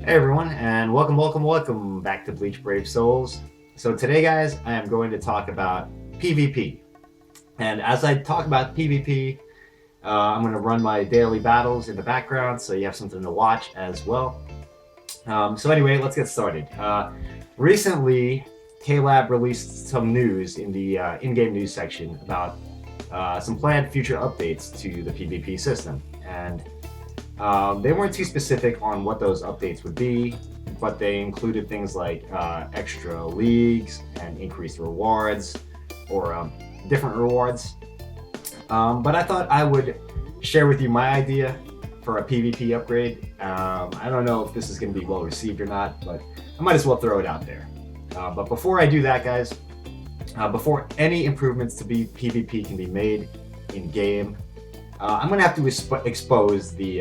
Hey everyone, and welcome back to Bleach Brave Souls. So today, guys, I am going to talk about PvP. And as I talk about PvP, I'm going to run my daily battles in the background, so you have something to watch as well. So anyway, let's get started. Recently, KLab released some news in the in-game news section about some planned future updates to the PvP system, and they weren't too specific on what those updates would be, but they included things like extra leagues and increased rewards or different rewards. But I thought I would share with you my idea for a PvP upgrade. I don't know if this is going to be well received or not, but I might as well throw it out there. But before I do that, guys, before any improvements to PvP can be made in game, I'm gonna have to expose the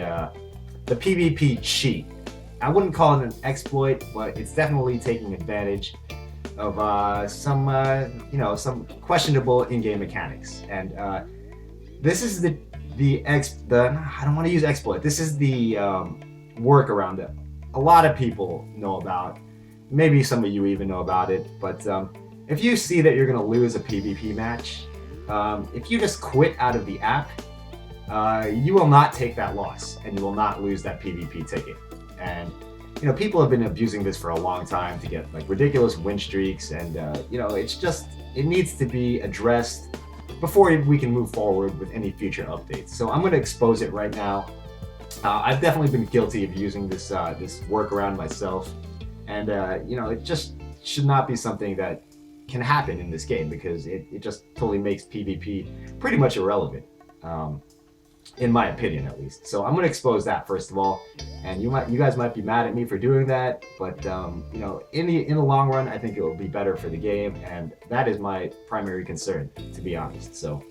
PvP cheat. I wouldn't call it an exploit, but it's definitely taking advantage of some questionable in-game mechanics. And this is the I don't want to use exploit. This is the workaround that a lot of people know about. Maybe some of you even know about it. But if you see that you're gonna lose a PvP match, if you just quit out of the app, you will not take that loss and you will not lose that PvP ticket. And people have been abusing this for a long time to get like ridiculous win streaks, and it needs to be addressed before we can move forward with any future updates. So I'm going to expose it right now. I've definitely been guilty of using this workaround myself, and it just should not be something that can happen in this game because it just totally makes PvP pretty much irrelevant. In my opinion, at least. So I'm going to expose that first of all, and you guys might be mad at me for doing that, but in the long run, I think it will be better for the game, and that is my primary concern, to be honest. So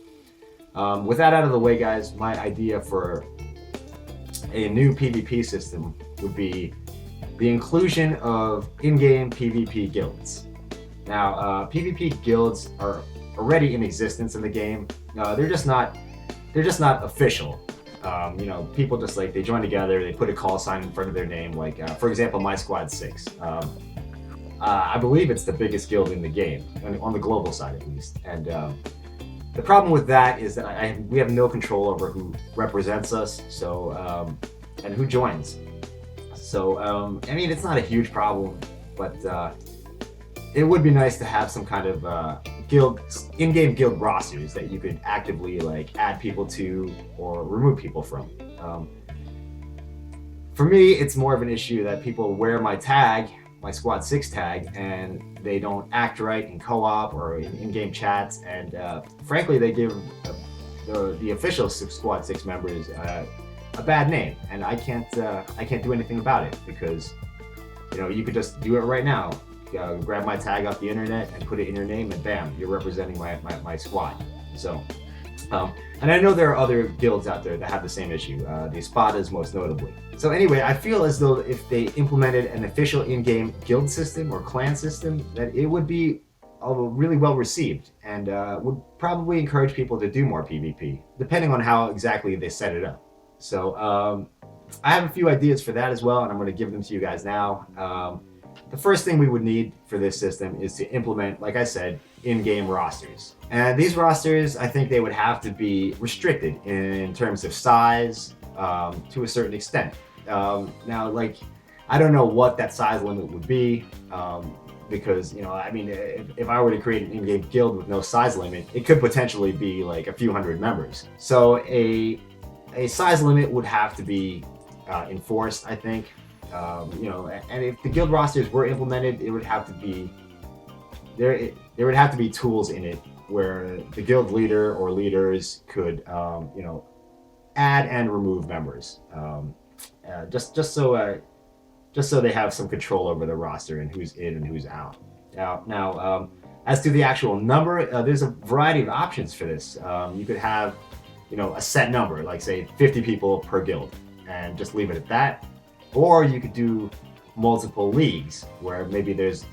with that out of the way, guys, my idea for a new PvP system would be the inclusion of in-game PvP guilds. Now, PvP guilds are already in existence in the game. They're just not official. People just they join together, they put a call sign in front of their name. For example, my squad 6. I believe it's the biggest guild in the game, on the global side at least. And the problem with that is that we have no control over who represents us, and who joins. So, it's not a huge problem, but it would be nice to have some kind of in-game guild rosters that you could actively add people to or remove people from. For me, it's more of an issue that people wear my tag, my Squad 6 tag, and they don't act right in co-op or in-game chats, and frankly, they give the official Squad 6 members a bad name, and I can't do anything about it because you could just do it right now. Grab my tag off the internet and put it in your name, and bam, you're representing my squad. So, and I know there are other guilds out there that have the same issue, the Espadas most notably. So anyway, I feel as though if they implemented an official in-game guild system or clan system, that it would be really well received and would probably encourage people to do more PvP, depending on how exactly they set it up. So I have a few ideas for that as well, and I'm going to give them to you guys now. The first thing we would need for this system is to implement, like I said, in-game rosters. And these rosters, I think they would have to be restricted in terms of size to a certain extent. Now, I don't know what that size limit would be because, if I were to create an in-game guild with no size limit, it could potentially be a few hundred members. So a size limit would have to be enforced, I think. And if the guild rosters were implemented, it would have to be there would have to be tools in it where the guild leader or leaders could add and remove members, just so they have some control over the roster and who's in and who's out. Now, as to the actual number, there's a variety of options for this. You could have a set number, like say 50 people per guild, and just leave it at that. Or you could do multiple leagues where maybe there's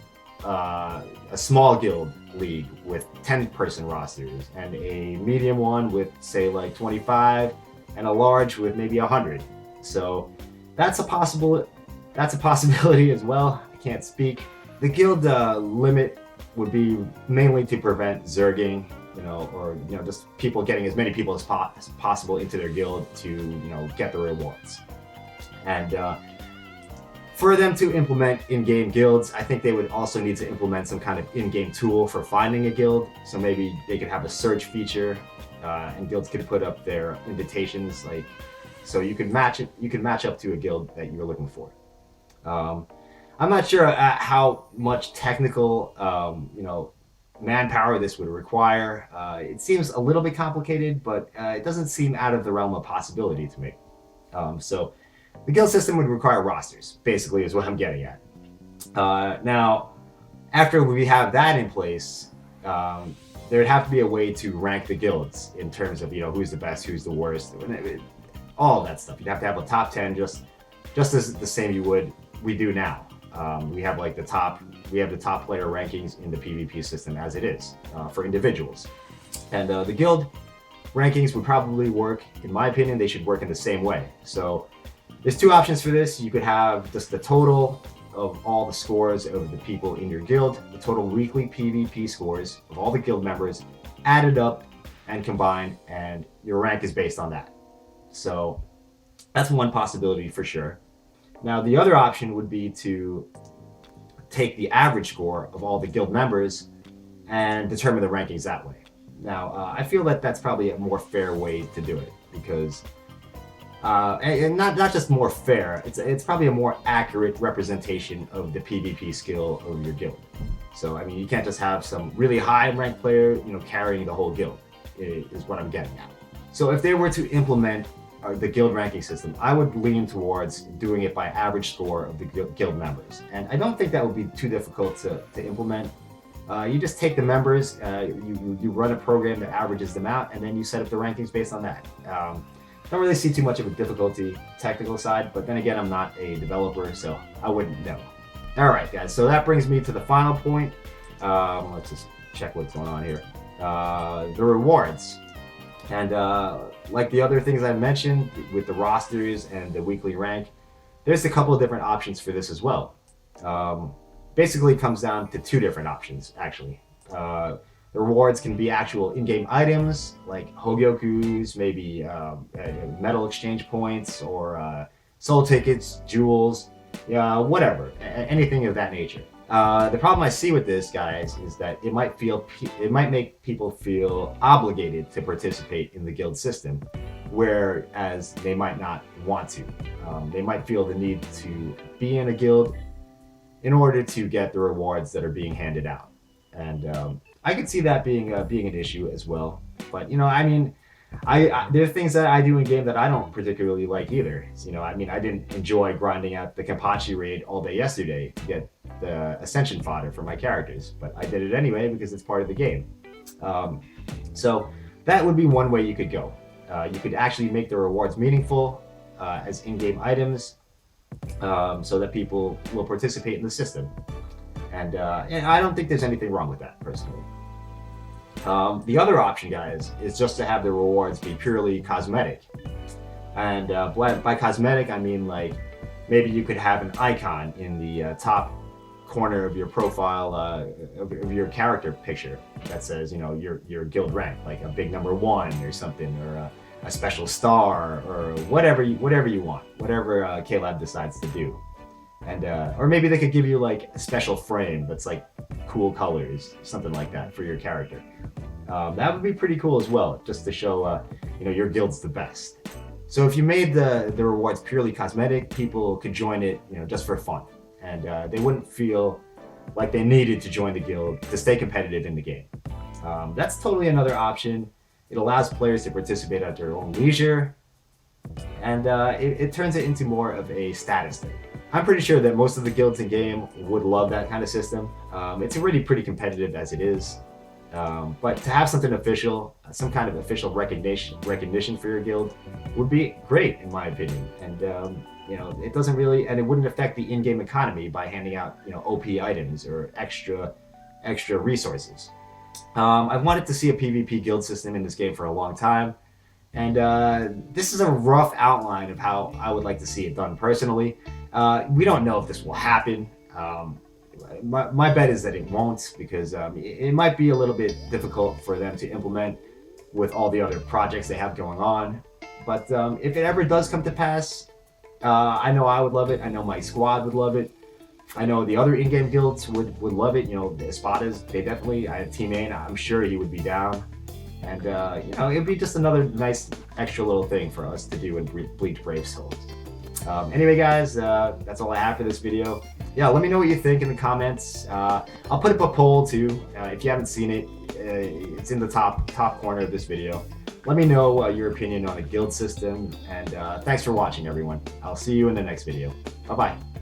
a small guild league with 10-person rosters and a medium one with say 25 and a large with maybe 100. So that's a possible that's a possibility as well. I can't speak. The guild limit would be mainly to prevent zerging, or just people getting as many people as possible into their guild to get the rewards. And for them to implement in-game guilds, I think they would also need to implement some kind of in-game tool for finding a guild. So maybe they could have a search feature, and guilds could put up their invitations, so you could match up to a guild that you were looking for. I'm not sure how much technical, manpower this would require. It seems a little bit complicated, but it doesn't seem out of the realm of possibility to me. So the guild system would require rosters, basically, is what I'm getting at. Now, after we have that in place, there'd have to be a way to rank the guilds in terms of who's the best, who's the worst, all of that stuff. You'd have to have a top 10, just as the same we do now. We have the top player rankings in the PvP system as it is for individuals, and the guild rankings would probably work. In my opinion, they should work in the same way. So there's two options for this. You could have just the total of all the scores of the people in your guild, the total weekly PvP scores of all the guild members added up and combined, and your rank is based on that. So that's one possibility for sure. Now, the other option would be to take the average score of all the guild members and determine the rankings that way. Now, I feel that that's probably a more fair way to do it, because and not just more fair, it's probably a more accurate representation of the PvP skill of your guild. So, I mean, you can't just have some really high ranked player, carrying the whole guild, is what I'm getting at. So if they were to implement the guild ranking system, I would lean towards doing it by average score of the guild members. And I don't think that would be too difficult to implement. You just take the members, you run a program that averages them out, and then you set up the rankings based on that. Don't really see too much of a difficulty technical side, but then again, I'm not a developer, so I wouldn't know. All right, guys, so that brings me to the final point. Let's just check what's going on here. The rewards. And like the other things I mentioned with the rosters and the weekly rank, there's a couple of different options for this as well. Basically, it comes down to two different options, actually. The rewards can be actual in-game items, like Hogyokus, maybe metal exchange points, or soul tickets, jewels, whatever, anything of that nature. The problem I see with this, guys, is that it might make people feel obligated to participate in the guild system, whereas they might not want to. They might feel the need to be in a guild in order to get the rewards that are being handed out, and I could see that being an issue as well. But I mean, there are things that I do in game that I don't particularly like either. I mean, I didn't enjoy grinding out the Kenpachi raid all day yesterday to get the ascension fodder for my characters, but I did it anyway because it's part of the game. So that would be one way you could go. You could actually make the rewards meaningful as in-game items, so that people will participate in the system. And I don't think there's anything wrong with that, personally. The other option, guys, is just to have the rewards be purely cosmetic. And by cosmetic, I mean maybe you could have an icon in the top corner of your profile of your character picture that says your guild rank, like a big number 1 or something, or a special star, or whatever you want, whatever KLab decides to do. And or maybe they could give you a special frame that's cool colors, something like that for your character. That would be pretty cool as well, just to show your guild's the best. So if you made the rewards purely cosmetic, people could join it just for fun, and they wouldn't feel like they needed to join the guild to stay competitive in the game. That's totally another option. It allows players to participate at their own leisure, and it turns it into more of a status thing. I'm pretty sure that most of the guilds in game would love that kind of system. It's already pretty competitive as it is, but to have something official, some kind of official recognition for your guild would be great, in my opinion. And it doesn't really, and it wouldn't affect the in-game economy by handing out OP items or extra resources. I've wanted to see a PvP guild system in this game for a long time, and this is a rough outline of how I would like to see it done personally. We don't know if this will happen. My bet is that it won't, because it might be a little bit difficult for them to implement with all the other projects they have going on. But if it ever does come to pass, I know I would love it. I know my squad would love it. I know the other in-game guilds would love it. You know, the Espadas, they definitely. I have Team A, and I'm sure he would be down. And you know, it'd be just another nice extra little thing for us to do in Bleach Brave Souls. Anyway, guys, that's all I have for this video. Yeah, let me know what you think in the comments. I'll put up a poll too. If you haven't seen it, it's in the top corner of this video. Let me know your opinion on a guild system, and thanks for watching, everyone. I'll see you in the next video. Bye-bye.